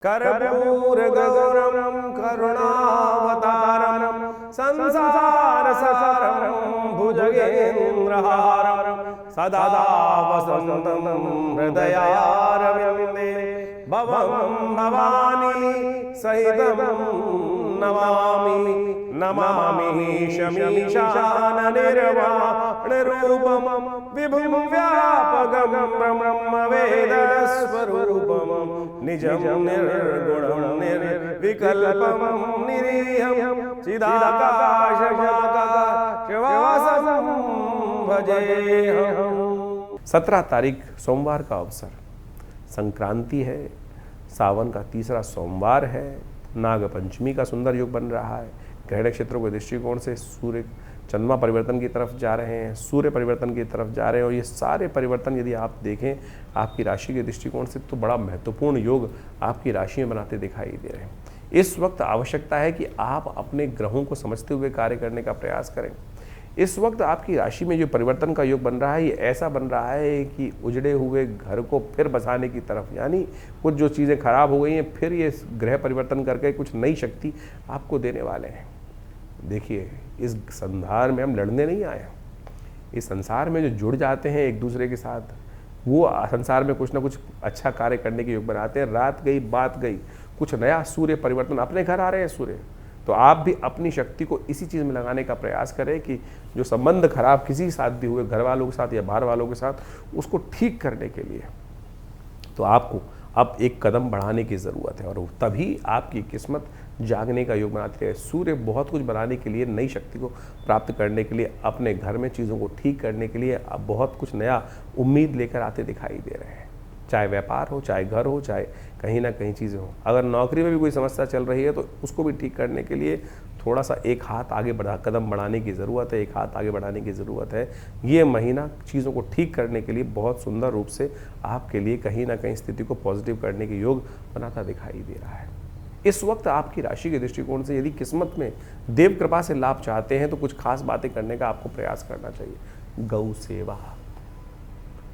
कर्पूरगौरं करुणावतारं संसारसारं भुजगेन्द्रहारं सदा वसन्तं हृदयारविन्दे भवं भवानी सहितं नमामि नमामि शमीशाननिर्वाणरूपं विभुं व्यापकं ब्रह्मवेदस्वरूपं निजं निर्गुणं निर्विकल्पं निरीहं चिदाकाशमाकाशवासं भजेऽहम्। 17 तारीख सोमवार का अवसर, संक्रांति है, सावन का तीसरा सोमवार है, नाग पंचमी का सुंदर योग बन रहा है। ग्रहण क्षेत्रों के दृष्टिकोण से सूर्य चंद्रमा परिवर्तन की तरफ जा रहे हैं, सूर्य परिवर्तन की तरफ जा रहे हैं और ये सारे परिवर्तन यदि आप देखें आपकी राशि के दृष्टिकोण से तो बड़ा महत्वपूर्ण योग आपकी राशि में बनाते दिखाई दे रहे हैं। इस वक्त आवश्यकता है कि आप अपने ग्रहों को समझते हुए कार्य करने का प्रयास करें। इस वक्त आपकी राशि में जो परिवर्तन का योग बन रहा है ये ऐसा बन रहा है कि उजड़े हुए घर को फिर बसाने की तरफ, यानी कुछ जो चीज़ें खराब हो गई हैं फिर ये ग्रह परिवर्तन करके कुछ नई शक्ति आपको देने वाले हैं। देखिए, इस संसार में हम लड़ने नहीं आए, इस संसार में जो जुड़ जाते हैं एक दूसरे के साथ वो संसार में कुछ ना कुछ अच्छा कार्य करने के योग बनाते हैं। रात गई बात गई, कुछ नया सूर्य परिवर्तन, अपने घर आ रहे हैं सूर्य, तो आप भी अपनी शक्ति को इसी चीज़ में लगाने का प्रयास करें कि जो संबंध खराब किसी के साथ भी हुए, घर वालों के साथ या बाहर वालों के साथ, उसको ठीक करने के लिए तो आपको अब एक कदम बढ़ाने की ज़रूरत है और तभी आपकी किस्मत जागने का योग बनाती है। सूर्य बहुत कुछ बनाने के लिए, नई शक्ति को प्राप्त करने के लिए, अपने घर में चीज़ों को ठीक करने के लिए अब बहुत कुछ नया उम्मीद लेकर आते दिखाई दे रहे हैं। चाहे व्यापार हो, चाहे घर हो, चाहे कहीं ना कहीं चीज़ें हो। अगर नौकरी में भी कोई समस्या चल रही है तो उसको भी ठीक करने के लिए थोड़ा सा एक हाथ आगे कदम बढ़ाने की ज़रूरत है, एक हाथ आगे बढ़ाने की ज़रूरत है। ये महीना चीज़ों को ठीक करने के लिए बहुत सुंदर रूप से आपके लिए कहीं ना कहीं स्थिति को पॉजिटिव करने के योग बनाता दिखाई दे रहा है। इस वक्त आपकी राशि के दृष्टिकोण से यदि किस्मत में देव कृपा से लाभ चाहते हैं तो कुछ खास बातें करने का आपको प्रयास करना चाहिए। गौ सेवा,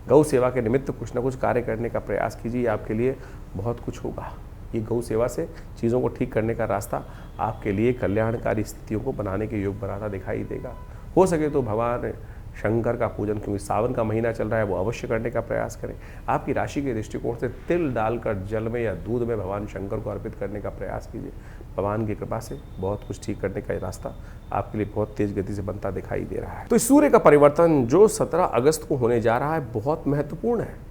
गौ सेवा के निमित्त कुछ ना कुछ कार्य करने का प्रयास कीजिए, आपके लिए बहुत कुछ होगा। ये गौ सेवा से चीज़ों को ठीक करने का रास्ता आपके लिए कल्याणकारी स्थितियों को बनाने के योग बनाता दिखाई देगा। हो सके तो भगवान शंकर का पूजन, क्योंकि सावन का महीना चल रहा है, वो अवश्य करने का प्रयास करें। आपकी राशि के दृष्टिकोण से तिल डालकर जल में या दूध में भगवान शंकर को अर्पित करने का प्रयास कीजिए। भगवान की कृपा से बहुत कुछ ठीक करने का रास्ता आपके लिए बहुत तेज गति से बनता दिखाई दे रहा है। तो इस सूर्य का परिवर्तन जो 17 अगस्त को होने जा रहा है बहुत महत्वपूर्ण है।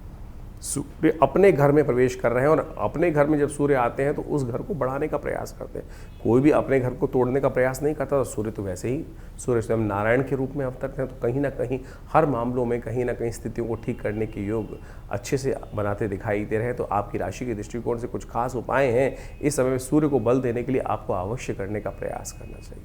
सूर्य अपने घर में प्रवेश कर रहे हैं और अपने घर में जब सूर्य आते हैं तो उस घर को बढ़ाने का प्रयास करते हैं। कोई भी अपने घर को तोड़ने का प्रयास नहीं करता। तो सूर्य तो वैसे ही, सूर्य स्वयं नारायण के रूप में अवतरते हैं, तो कहीं ना कहीं हर मामलों में कहीं ना कहीं स्थितियों को ठीक करने के योग अच्छे से बनाते दिखाई दे रहे हैं। तो आपकी राशि के दृष्टिकोण से कुछ खास उपाय हैं इस समय में सूर्य को बल देने के लिए आपको अवश्य करने का प्रयास करना चाहिए।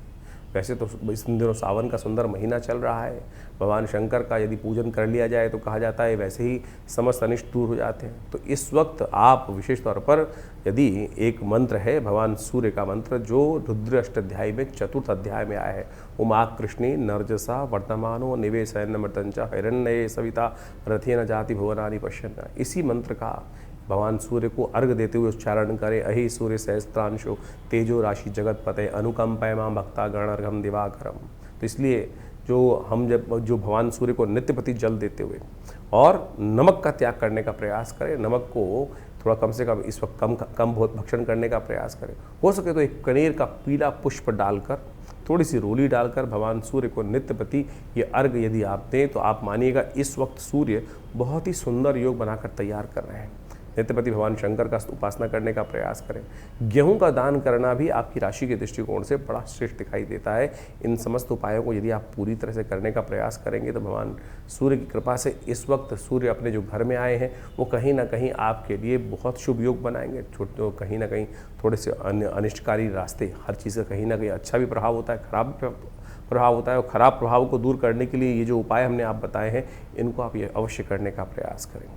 वैसे तो इस दिनों सावन का सुंदर महीना चल रहा है, भगवान शंकर का यदि पूजन कर लिया जाए तो कहा जाता है वैसे ही समस्त अनिष्ट दूर हो जाते हैं। तो इस वक्त आप विशेष तौर पर यदि एक मंत्र है भगवान सूर्य का मंत्र जो रुद्र अष्टाध्यायी में 4th अध्याय में आया है, उमा कृष्णी नरजसा वर्तमानो निवेशयन मृतंचा हिरण्ये सविता रथेन जाति भुवनानि पश्यन्, इसी मंत्र का भगवान सूर्य को अर्घ देते हुए उच्चारण करें। अहि सूर्य सहस्त्रांशो तेजो राशि जगत पते अनुकंपय मां भक्ता गणर्घम दिवाकरम। तो इसलिए जो भगवान सूर्य को नित्यपति जल देते हुए और नमक का त्याग करने का प्रयास करें, नमक को थोड़ा कम से कम इस वक्त कम बहुत भक्षण करने का प्रयास करें। हो सके तो एक कनेर का पीला पुष्प डालकर, थोड़ी सी रोली डालकर भगवान सूर्य को नित्यपति ये अर्घ यदि आप दें तो आप मानिएगा इस वक्त सूर्य बहुत ही सुंदर योग बनाकर तैयार कर रहे हैं। नित्यपति भगवान शंकर का उपासना करने का प्रयास करें। गेहूं का दान करना भी आपकी राशि के दृष्टिकोण से बड़ा श्रेष्ठ दिखाई देता है। इन समस्त उपायों को यदि आप पूरी तरह से करने का प्रयास करेंगे तो भगवान सूर्य की कृपा से इस वक्त सूर्य अपने जो घर में आए हैं वो कहीं ना कहीं आपके लिए बहुत शुभ योग बनाएंगे। छोटे कहीं ना कहीं थोड़े से अनिष्टकारी रास्ते, हर चीज़ का कहीं ना कहीं अच्छा भी प्रभाव होता है, खराब प्रभाव होता है, और ख़राब प्रभाव को दूर करने के लिए ये जो उपाय हमने आप बताए हैं इनको आप ये अवश्य करने का प्रयास करें।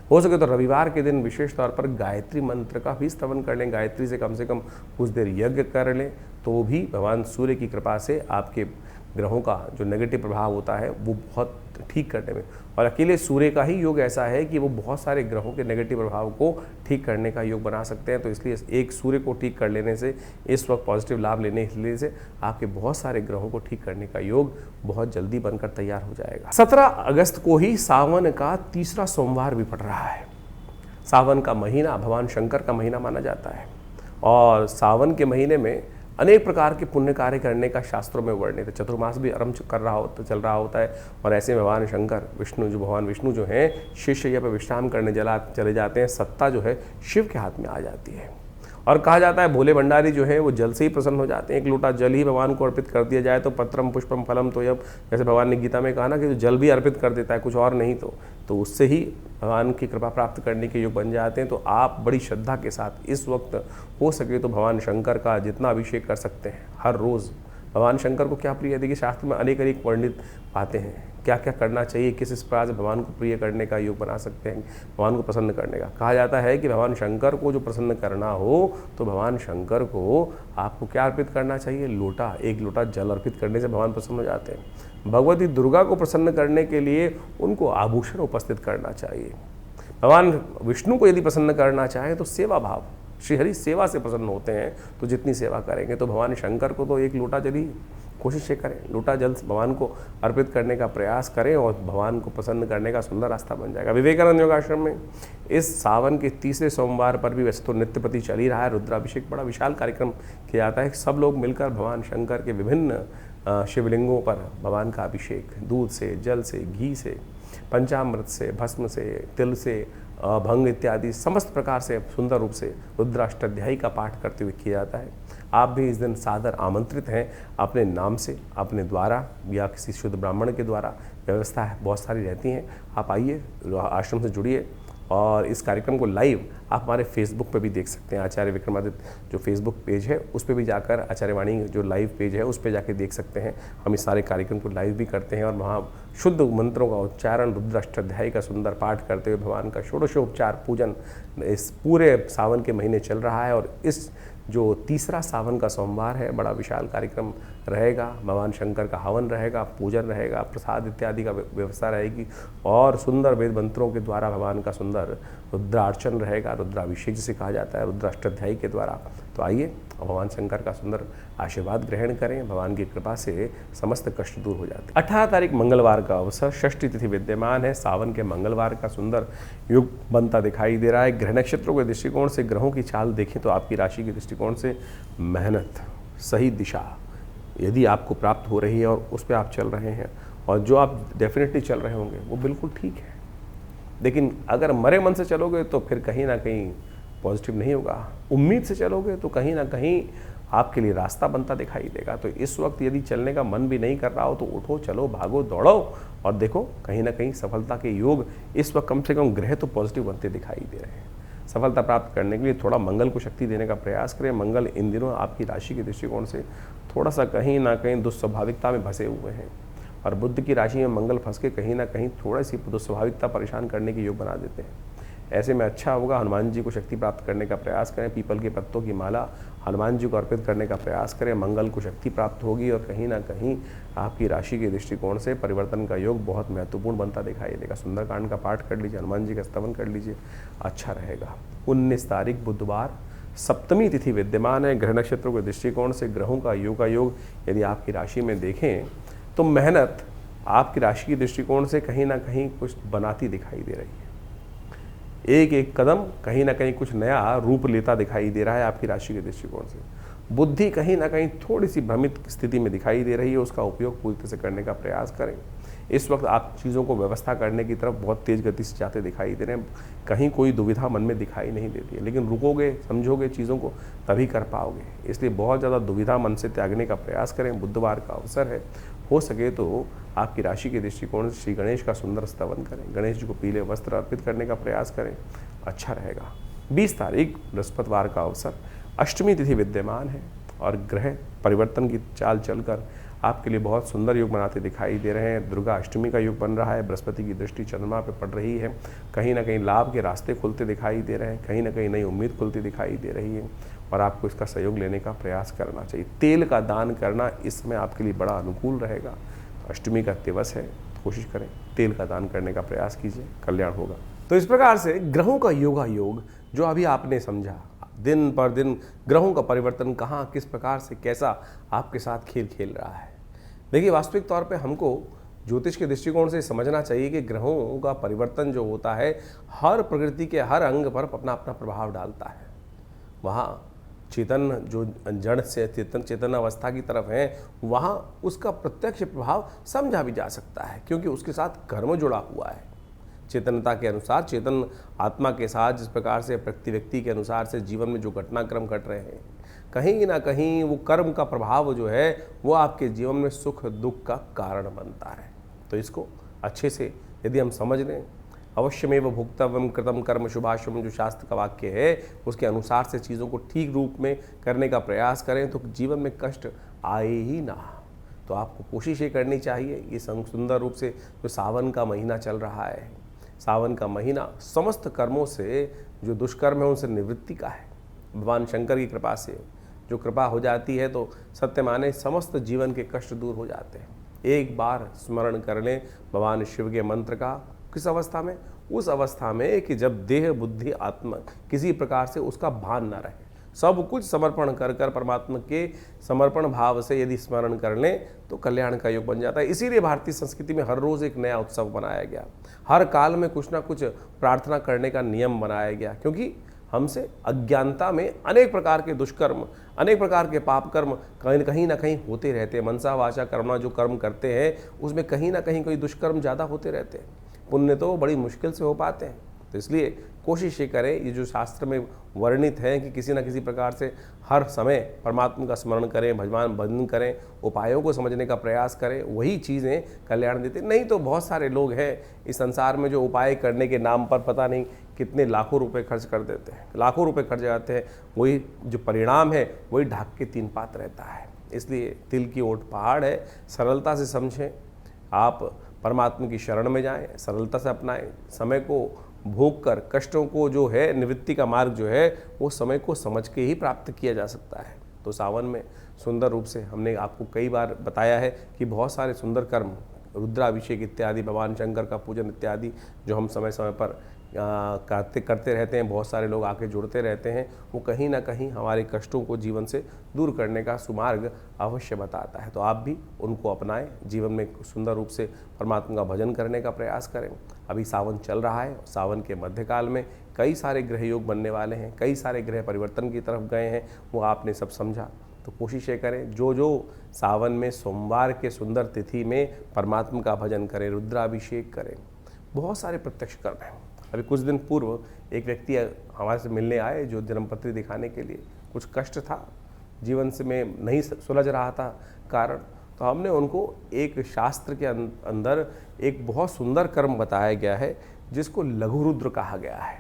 हो सके तो रविवार के दिन विशेष तौर पर गायत्री मंत्र का भी स्तवन कर लें, गायत्री से कम कुछ देर यज्ञ कर लें, तो भी भगवान सूर्य की कृपा से आपके ग्रहों का जो नेगेटिव प्रभाव होता है वो बहुत ठीक करने में, और अकेले सूर्य का ही योग ऐसा है कि वो बहुत सारे ग्रहों के नेगेटिव प्रभाव को ठीक करने का योग बना सकते हैं। तो इसलिए एक सूर्य को ठीक कर लेने से, इस वक्त पॉजिटिव लाभ लेने से आपके बहुत सारे ग्रहों को ठीक करने का योग बहुत जल्दी बनकर तैयार हो जाएगा। 17 अगस्त को ही सावन का तीसरा सोमवार भी पड़ रहा है। सावन का महीना भगवान शंकर का महीना माना जाता है, और सावन के महीने में अनेक प्रकार के पुण्य कार्य करने का शास्त्रों में वर्णित है। चतुर्मास भी आरंभ चल रहा होता है, और ऐसे में भगवान शंकर भगवान विष्णु जो हैं शीर्षशैया पर विश्राम करने चले जाते हैं। सत्ता जो है शिव के हाथ में आ जाती है, और कहा जाता है भोले भंडारी जो है वो जल से ही प्रसन्न हो जाते हैं। एक लोटा जल ही भगवान को अर्पित कर दिया जाए तो पत्रम पुष्पम फलम तोयम, जैसे भगवान ने गीता में कहा ना कि जो जल भी अर्पित कर देता है, कुछ और नहीं तो उससे ही भगवान की कृपा प्राप्त करने के योग बन जाते हैं। तो आप बड़ी श्रद्धा के साथ इस वक्त हो सके तो भगवान शंकर का जितना अभिषेक कर सकते हैं हर रोज़। भगवान शंकर को क्या प्रिय है, देखिए शास्त्र में अनेक वर्णित पाते हैं क्या क्या करना चाहिए, किस प्रकार से भगवान को प्रिय करने का योग बना सकते हैं, भगवान को प्रसन्न करने का। कहा जाता है कि भगवान शंकर को जो प्रसन्न करना हो तो भगवान शंकर को आपको क्या अर्पित करना चाहिए, एक लोटा जल अर्पित करने से भगवान प्रसन्न हो जाते हैं। भगवती दुर्गा को प्रसन्न करने के लिए उनको आभूषण उपस्थित करना चाहिए। भगवान विष्णु को यदि प्रसन्न करना चाहें तो सेवा भाव, श्रीहरि सेवा से प्रसन्न होते हैं, तो जितनी सेवा करेंगे तो भगवान शंकर को तो एक लोटा जल ही कोशिश करें, लोटा जल भगवान को अर्पित करने का प्रयास करें, और भगवान को प्रसन्न करने का सुंदर रास्ता बन जाएगा। विवेकानंद योगाश्रम में इस सावन के तीसरे सोमवार पर भी वैसे तो नित्यपति चल ही रहा है, रुद्राभिषेक बड़ा विशाल कार्यक्रम किया जाता है। सब लोग मिलकर भगवान शंकर के विभिन्न शिवलिंगों पर भगवान का अभिषेक दूध से, जल से, घी से, पंचामृत से, भस्म से, तिल से, भंग इत्यादि समस्त प्रकार से सुंदर रूप से रुद्राष्टाध्यायी का पाठ करते हुए किया जाता है। आप भी इस दिन सादर आमंत्रित हैं, अपने नाम से, अपने द्वारा या किसी शुद्ध ब्राह्मण के द्वारा, व्यवस्था है बहुत सारी रहती हैं। आप आइए, आश्रम से जुड़िए, और इस कार्यक्रम को लाइव आप हमारे फेसबुक पे भी देख सकते हैं। आचार्य विक्रमादित्य जो फेसबुक पेज है उस पर भी जाकर, आचार्यवाणी जो लाइव पेज है उस पर जाकर देख सकते हैं। हम इस सारे कार्यक्रम को लाइव भी करते हैं, और वहाँ शुद्ध मंत्रों का उच्चारण, रुद्राष्टाध्यायी का सुंदर पाठ करते हुए भगवान का षोडशोपचार पूजन इस पूरे सावन के महीने चल रहा है। और इस जो तीसरा सावन का सोमवार है बड़ा विशाल कार्यक्रम रहेगा। भगवान शंकर का हवन रहेगा, पूजन रहेगा, प्रसाद इत्यादि का व्यवस्था रहेगी, और सुंदर वेद मंत्रों के द्वारा भगवान का सुंदर रुद्रार्चन रहेगा, रुद्राभिषेक जिसे कहा जाता है रुद्राष्टाध्यायी के द्वारा। तो आइए भगवान शंकर का सुंदर आशीर्वाद ग्रहण करें, भगवान की कृपा से समस्त कष्ट दूर हो जाते हैं। 18 तारीख मंगलवार का अवसर, षष्ठी तिथि विद्यमान है। सावन के मंगलवार का सुंदर युग बनता दिखाई दे रहा है। ग्रह नक्षत्रों के दृष्टिकोण से ग्रहों की चाल देखें तो आपकी राशि के दृष्टिकोण से मेहनत, सही दिशा यदि आपको प्राप्त हो रही है और उस पर आप चल रहे हैं, और जो आप डेफिनेटली चल रहे होंगे वो बिल्कुल ठीक है। लेकिन अगर मरे मन से चलोगे तो फिर कहीं ना कहीं पॉजिटिव नहीं होगा। उम्मीद से चलोगे तो कहीं ना कहीं आपके लिए रास्ता बनता दिखाई देगा। तो इस वक्त यदि चलने का मन भी नहीं कर रहा हो तो उठो, चलो, भागो, दौड़ो, और देखो कहीं ना कहीं सफलता के योग इस वक्त कम से कम ग्रह तो पॉजिटिव बनते दिखाई दे रहे हैं। सफलता प्राप्त करने के लिए थोड़ा मंगल को शक्ति देने का प्रयास करें। मंगल इन दिनों आपकी राशि के दृष्टिकोण से थोड़ा सा कहीं ना कहीं दुस्वाभाविकता में फंसे हुए हैं, और बुध की राशि में मंगल फंस के कहीं ना कहीं थोड़ी सी दुस्वाभाविकता परेशान करने के योग बना देते हैं। ऐसे में अच्छा होगा हनुमान जी को शक्ति प्राप्त करने का प्रयास करें। पीपल के पत्तों की माला हनुमान जी को अर्पित करने का प्रयास करें। मंगल को शक्ति प्राप्त होगी, और कहीं ना कहीं आपकी राशि के दृष्टिकोण से परिवर्तन का योग बहुत महत्वपूर्ण बनता दिखाई देगा। सुंदरकांड का पाठ कर लीजिए, हनुमान जी का स्तवन कर लीजिए, अच्छा रहेगा। 19 तारीख बुधवार, सप्तमी तिथि विद्यमान है। ग्रह नक्षत्रों के दृष्टिकोण से ग्रहों का योग यदि आपकी राशि में देखें तो मेहनत आपकी राशि के दृष्टिकोण से कहीं ना कहीं कुछ बनाती दिखाई दे रही है। एक एक कदम कहीं ना कहीं कुछ नया रूप लेता दिखाई दे रहा है आपकी राशि के दृष्टिकोण से। बुद्धि कहीं ना कहीं थोड़ी सी भ्रमित स्थिति में दिखाई दे रही है, उसका उपयोग पूरी तरह से करने का प्रयास करें। इस वक्त आप चीज़ों को व्यवस्था करने की तरफ बहुत तेज़ गति से जाते दिखाई दे रहे हैं। कहीं कोई दुविधा मन में दिखाई नहीं देती है, लेकिन रुकोगे, समझोगे चीज़ों को, तभी कर पाओगे। इसलिए बहुत ज़्यादा दुविधा मन से त्यागने का प्रयास करें। बुधवार का अवसर है, हो सके तो आपकी राशि के दृष्टिकोण से श्री गणेश का सुंदर स्तवन करें। गणेश जी को पीले वस्त्र अर्पित करने का प्रयास करें, अच्छा रहेगा। 20 तारीख बृहस्पतिवार का अवसर, अष्टमी तिथि विद्यमान है, और ग्रह परिवर्तन की चाल चलकर आपके लिए बहुत सुंदर योग बनाते दिखाई दे रहे हैं। दुर्गा अष्टमी का योग बन रहा है, बृहस्पति की दृष्टि चंद्रमा पे पड़ रही है। कहीं ना कहीं लाभ के रास्ते खुलते दिखाई दे रहे हैं, कहीं ना कहीं नई उम्मीद खुलती दिखाई दे रही है। और आपको इसका सहयोग लेने का प्रयास करना चाहिए। तेल का दान करना इसमें आपके लिए बड़ा अनुकूल रहेगा। अष्टमी का दिवस है, कोशिश करें तेल का दान करने का प्रयास कीजिए, कल्याण होगा। तो इस प्रकार से ग्रहों का योगा योग जो अभी आपने समझा, दिन पर दिन ग्रहों का परिवर्तन कहाँ किस प्रकार से कैसा आपके साथ खेल खेल रहा है। देखिए, वास्तविक तौर पे हमको ज्योतिष के दृष्टिकोण से समझना चाहिए कि ग्रहों का परिवर्तन जो होता है हर प्रकृति के हर अंग पर अपना अपना प्रभाव डालता है। वहाँ चेतन जो जड़ से चेतन अवस्था की तरफ है, वहाँ उसका प्रत्यक्ष प्रभाव समझा भी जा सकता है, क्योंकि उसके साथ कर्म जुड़ा हुआ है। चेतनता के अनुसार, चेतन आत्मा के साथ जिस प्रकार से प्रति व्यक्ति के अनुसार से जीवन में जो घटनाक्रम घट रहे हैं, कहीं ना कहीं वो कर्म का प्रभाव जो है वो आपके जीवन में सुख दुख का कारण बनता है। तो इसको अच्छे से यदि हम समझ लें, अवश्यमेव भुक्तव्यम कृतम कर्म शुभाशुभम जो शास्त्र का वाक्य है, उसके अनुसार से चीज़ों को ठीक रूप में करने का प्रयास करें तो जीवन में कष्ट आए ही ना। तो आपको कोशिश ये करनी चाहिए। ये सुंदर रूप से जो सावन का महीना चल रहा है, सावन का महीना समस्त कर्मों से जो दुष्कर्म है उनसे निवृत्ति का है। भगवान शंकर की कृपा से जो कृपा हो जाती है तो सत्य माने समस्त जीवन के कष्ट दूर हो जाते हैं। एक बार स्मरण कर लें भगवान शिव के मंत्र का। किस अवस्था में? उस अवस्था में कि जब देह बुद्धि आत्मा किसी प्रकार से उसका भान न रहे, सब कुछ समर्पण कर कर परमात्मा के समर्पण भाव से यदि स्मरण कर लें तो कल्याण का योग बन जाता है। इसीलिए भारतीय संस्कृति में हर रोज़ एक नया उत्सव बनाया गया, हर काल में कुछ ना कुछ प्रार्थना करने का नियम बनाया गया, क्योंकि हमसे अज्ञानता में अनेक प्रकार के दुष्कर्म, अनेक प्रकार के पाप कर्म कहीं ना कहीं होते रहते हैं। मनसा वाचा कर्मणा जो कर्म करते हैं उसमें कहीं ना कहीं कोई दुष्कर्म ज़्यादा होते रहते हैं, पुण्य तो बड़ी मुश्किल से हो पाते हैं। तो इसलिए कोशिश ये करें, ये जो शास्त्र में वर्णित है कि किसी न किसी प्रकार से हर समय परमात्मा का स्मरण करें, भजन करें, उपायों को समझने का प्रयास करें, वही चीज़ें कल्याण देते। नहीं तो बहुत सारे लोग हैं इस संसार में जो उपाय करने के नाम पर पता नहीं कितने लाखों रुपए खर्च कर देते हैं, लाखों रुपए खर्च जाते हैं, वही जो परिणाम है वही ढाक के तीन पात रहता है। इसलिए तिल की ओट पहाड़ है, सरलता से समझें, आप परमात्मा की शरण में जाएं, सरलता से अपनाएं, समय को भोग कर कष्टों को जो है निवृत्ति का मार्ग जो है वो समय को समझ के ही प्राप्त किया जा सकता है। तो सावन में सुंदर रूप से हमने आपको कई बार बताया है कि बहुत सारे सुंदर कर्म, रुद्राभिषेक इत्यादि, भगवान शंकर का पूजन इत्यादि जो हम समय समय पर करते रहते हैं, बहुत सारे लोग आके जुड़ते रहते हैं, वो कहीं ना कहीं हमारे कष्टों को जीवन से दूर करने का सुमार्ग अवश्य बताता है। तो आप भी उनको अपनाएं, जीवन में सुंदर रूप से परमात्मा का भजन करने का प्रयास करें। अभी सावन चल रहा है, सावन के मध्यकाल में कई सारे ग्रह योग बनने वाले हैं, कई सारे ग्रह परिवर्तन की तरफ गए हैं, वो आपने सब समझा। तो कोशिश ये करें जो सावन में सोमवार के सुंदर तिथि में परमात्मा का भजन करें, रुद्राभिषेक करें। बहुत सारे प्रत्यक्ष कर्म हैं। अभी कुछ दिन पूर्व एक व्यक्ति हमारे से मिलने आए जो जन्मपत्री दिखाने के लिए, कुछ कष्ट था जीवन से में नहीं सुलझ रहा था कारण, तो हमने उनको एक शास्त्र के अंदर एक बहुत सुंदर कर्म बताया गया है जिसको लघु रुद्र कहा गया है।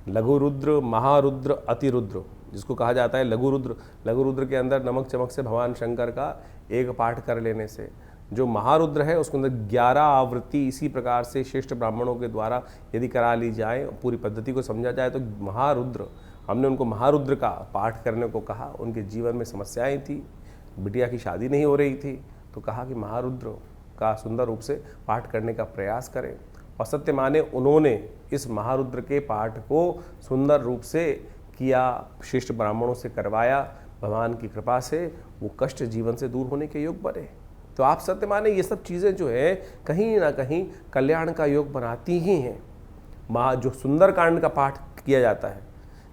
लघु रुद्र, महारुद्र, अतिरुद्र जिसको कहा जाता है लघु रुद्र। लघु रुद्र के अंदर नमक चमक से भगवान शंकर का एक पाठ कर लेने से, जो महारुद्र है उसके अंदर 11 आवृत्ति इसी प्रकार से श्रेष्ठ ब्राह्मणों के द्वारा यदि करा ली जाए, पूरी पद्धति को समझा जाए तो महारुद्र, हमने उनको महारुद्र का पाठ करने को कहा। उनके जीवन में समस्याएं थी, बिटिया की शादी नहीं हो रही थी, तो कहा कि महारुद्र का सुंदर रूप से पाठ करने का प्रयास करें। और सत्य माने उन्होंने इस महारुद्र के पाठ को सुंदर रूप से किया, श्रेष्ठ ब्राह्मणों से करवाया, भगवान की कृपा से वो कष्ट जीवन से दूर होने के योग बने। तो आप सत्य माने ये सब चीज़ें जो है कहीं ना कहीं कल्याण का योग बनाती ही हैं। जो सुंदर कांड का पाठ किया जाता है,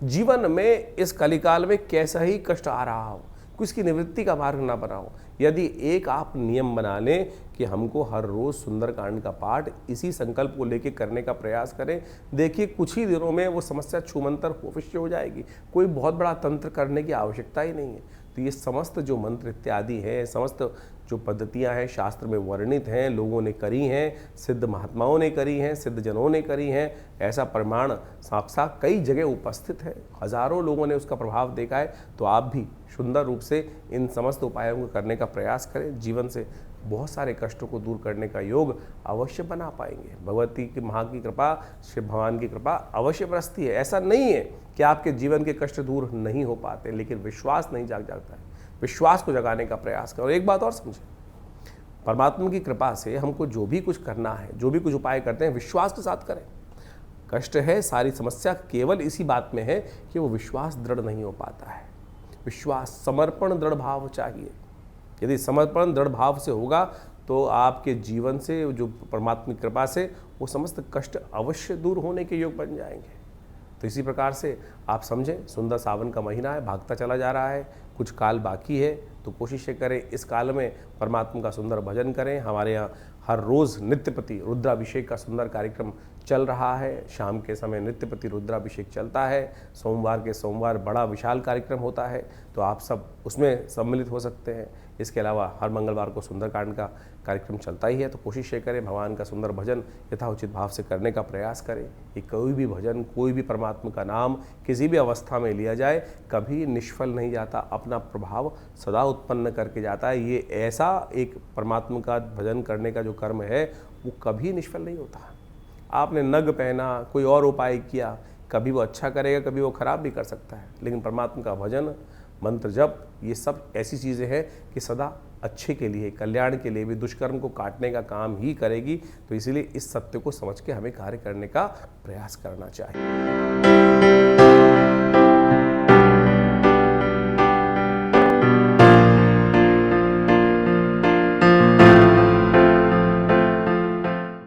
जीवन में इस कलिकाल में कैसा ही कष्ट आ रहा हो, उसकी निवृत्ति का मार्ग ना बनाओ। यदि एक आप नियम बना लें कि हमको हर रोज़ सुंदरकांड का पाठ इसी संकल्प को लेके करने का प्रयास करें, देखिए कुछ ही दिनों में वो समस्या छूमंतर अवश्य हो जाएगी। कोई बहुत बड़ा तंत्र करने की आवश्यकता ही नहीं है। तो ये समस्त जो मंत्र इत्यादि है, समस्त जो पद्धतियां हैं शास्त्र में वर्णित हैं, लोगों ने करी हैं, सिद्ध महात्माओं ने करी हैं, सिद्ध जनों ने करी हैं, ऐसा प्रमाण साक्षात कई जगह उपस्थित है, हजारों लोगों ने उसका प्रभाव देखा है। तो आप भी सुंदर रूप से इन समस्त उपायों को करने का प्रयास करें, जीवन से बहुत सारे कष्टों को दूर करने का योग अवश्य बना पाएंगे। भगवती की माँ की कृपा, शिव भगवान की कृपा अवश्य बरसती है। ऐसा नहीं है कि आपके जीवन के कष्ट दूर नहीं हो पाते, लेकिन विश्वास नहीं जागता है। विश्वास को जगाने का प्रयास करें। और एक बात और समझें, परमात्मा की कृपा से हमको जो भी कुछ करना है, जो भी कुछ उपाय करते हैं, विश्वास के साथ करें। कष्ट है, सारी समस्या केवल इसी बात में है कि वो विश्वास दृढ़ नहीं हो पाता है। विश्वास, समर्पण, दृढ़ भाव चाहिए। यदि समर्पण दृढ़ भाव से होगा तो आपके जीवन से, जो परमात्मा की कृपा से, वो समस्त कष्ट अवश्य दूर होने के योग बन जाएंगे। तो इसी प्रकार से आप समझें, सुंदर सावन का महीना है, भागता चला जा रहा है, कुछ काल बाकी है, तो कोशिश करें इस काल में परमात्मा का सुंदर भजन करें। हमारे यहाँ हर रोज़ नित्यपति रुद्राभिषेक का सुंदर कार्यक्रम चल रहा है। शाम के समय नित्यपति रुद्राभिषेक चलता है। सोमवार के सोमवार बड़ा विशाल कार्यक्रम होता है, तो आप सब उसमें सम्मिलित हो सकते हैं। इसके अलावा हर मंगलवार को सुंदरकांड का कार्यक्रम चलता ही है, तो कोशिश ये करें भगवान का सुंदर भजन यथाउचित भाव से करने का प्रयास करें। कि कोई भी भजन, कोई भी परमात्मा का नाम किसी भी अवस्था में लिया जाए, कभी निष्फल नहीं जाता, अपना प्रभाव सदा उत्पन्न करके जाता है। ये ऐसा एक परमात्मा का भजन करने का जो कर्म है, वो कभी निष्फल नहीं होता। आपने नग पहना, कोई और उपाय किया, कभी वो अच्छा करेगा, कभी वो खराब भी कर सकता है, लेकिन परमात्मा का भजन, मंत्र जप, ये सब ऐसी चीज़ें हैं कि सदा अच्छे के लिए, कल्याण के लिए भी, दुष्कर्म को काटने का काम ही करेगी। तो इसीलिए इस सत्य को समझ के हमें कार्य करने का प्रयास करना चाहिए।